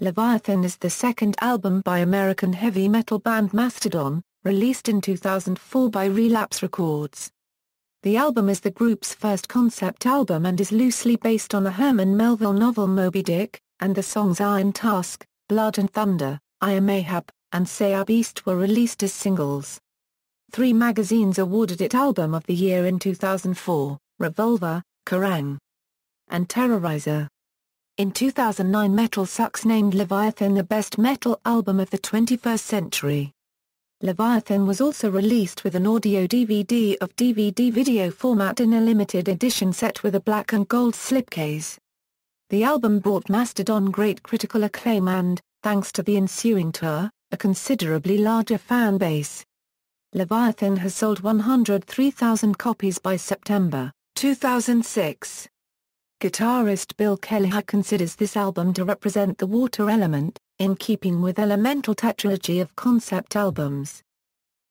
Leviathan is the second album by American heavy metal band Mastodon, released in 2004 by Relapse Records. The album is the group's first concept album and is loosely based on the Herman Melville novel Moby-Dick, and the songs Tusk, Blood and Thunder, Am Ahab, and Seabeast were released as singles. 3 magazines awarded it Album of the Year in 2004, Revolver, Kerrang! And Terrorizer. In 2009 MetalSucks named Leviathan the best metal album of the 21st century. Leviathan was also released with an audio DVD of DVD video format in a limited edition set with a black and gold slipcase. The album brought Mastodon great critical acclaim and, thanks to the ensuing tour, a considerably larger fan base. Leviathan has sold 103,000 copies by September 2006. Guitarist Bill Kelliher considers this album to represent the water element, in keeping with elemental tetralogy of concept albums.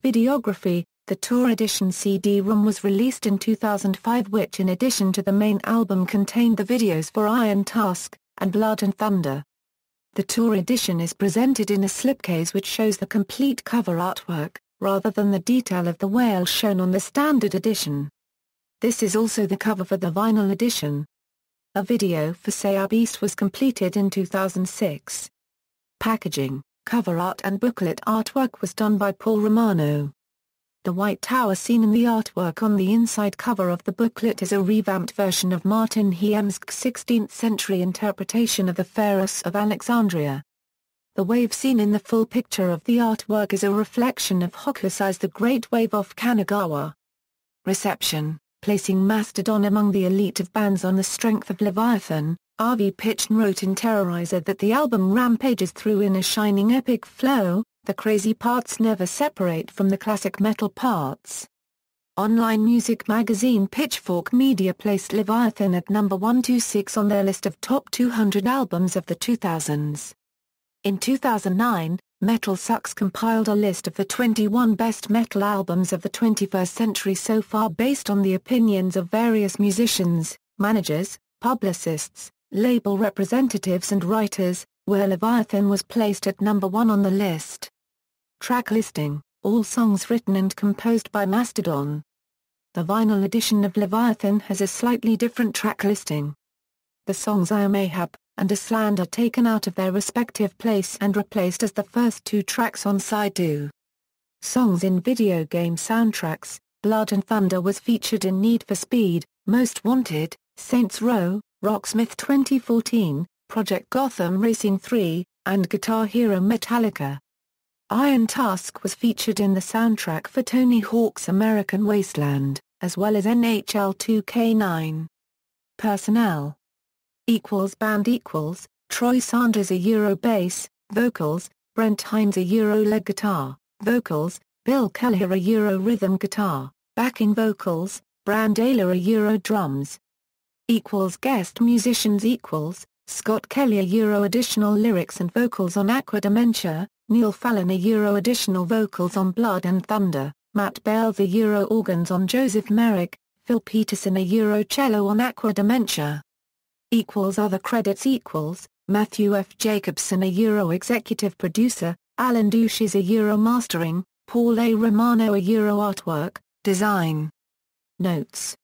Videography: the tour edition CD-ROM was released in 2005, which in addition to the main album contained the videos for Tusk, and Blood and Thunder. The tour edition is presented in a slipcase which shows the complete cover artwork, rather than the detail of the whale shown on the standard edition. This is also the cover for the vinyl edition. A video for Seabeast was completed in 2006. Packaging, cover art and booklet artwork was done by Paul Romano. The White Tower seen in the artwork on the inside cover of the booklet is a revamped version of Martin Hiemsk's 16th-century interpretation of the Pharos of Alexandria. The wave seen in the full picture of the artwork is a reflection of Hokusai's The Great Wave off Kanagawa. Reception: placing Mastodon among the elite of bands on the strength of Leviathan, R.V. Pitchen wrote in Terrorizer that the album rampages through in a shining epic flow, the crazy parts never separate from the classic metal parts. Online music magazine Pitchfork Media placed Leviathan at number 126 on their list of top 200 albums of the 2000s. In 2009, MetalSucks compiled a list of the 21 best metal albums of the 21st century so far based on the opinions of various musicians, managers, publicists, label representatives and writers, where Leviathan was placed at number 1 on the list. Track listing: all songs written and composed by Mastodon. The vinyl edition of Leviathan has a slightly different track listing. The songs Am Ahab and Asland are taken out of their respective place and replaced as the first 2 tracks on side 2. Songs in video game soundtracks: Blood and Thunder was featured in Need for Speed, Most Wanted, Saints Row, Rocksmith 2014, Project Gotham Racing 3, and Guitar Hero Metallica. Tusk was featured in the soundtrack for Tony Hawk's American Wasteland, as well as NHL 2K9. Personnel: Band equals, Troy Sanders a Euro bass, vocals, Brent Hines a Euro lead guitar, vocals, Bill Kelliher a Euro rhythm guitar, backing vocals, Brand Ayler a Euro drums. Guest musicians Scott Kelly a Euro additional lyrics and vocals on Aqua Dementia, Neil Fallon a Euro additional vocals on Blood and Thunder, Matt Bales a Euro organs on Joseph Merrick, Phil Peterson a Euro cello on Aqua Dementia. Other credits Matthew F. Jacobson a Euro executive producer, Alan Douches a Euro mastering, Paul A. Romano a Euro artwork, design. Notes